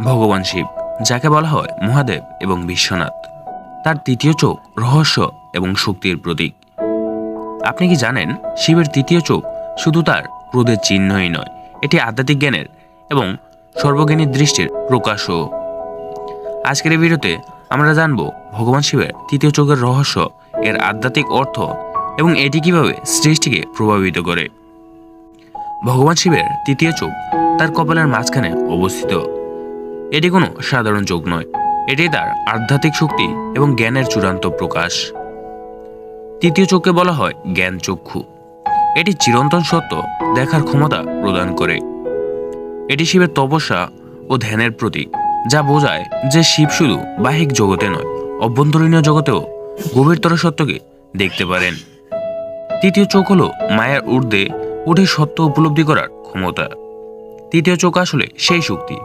ভগবান শিব, যাকে বলা হয় মহাদেব এবং বিশ্বনাথ। তার তৃতীয় চোখ রহস্য এবং শক্তির প্রতীক। আপনি কি জানেন, শিবের তৃতীয় চোখ শুধু তার ক্রোধের চিহ্নই নয়, এটি আধ্যাত্মিক জ্ঞানের এবং সর্বজ্ঞানীর দৃষ্টির প্রকাশও। আজকের এই ভিডিওতে আমরা জানব ভগবান শিবের তৃতীয় চোখের রহস্য, এর আধ্যাত্মিক অর্থ এবং এটি কিভাবে সৃষ্টিকে প্রভাবিত করে। ভগবান শিবের তৃতীয় চোখ তার কপালের মাঝখানে অবস্থিত। এটি কোনো সাধারণ চোখ নয়, এটি তার আধ্যাত্মিক শক্তি এবং জ্ঞানের চূড়ান্ত প্রকাশ। তৃতীয় চোখকে বলা হয় জ্ঞান চক্ষু। এটি চিরন্তন সত্য দেখার ক্ষমতা প্রদান করে। এটি শিবের তপস্যা ও ধ্যানের প্রতীক, যা বোঝায় যে শিব শুধু বাহ্যিক জগতে নয়, অভ্যন্তরীণ জগতেও গভীরতর সত্যকে দেখতে পারেন। তৃতীয় চোখ হলো মায়ার ঊর্ধ্বে উঠে সত্য উপলব্ধি করার ক্ষমতা। তৃতীয় চোখ আসলে সেই শক্তি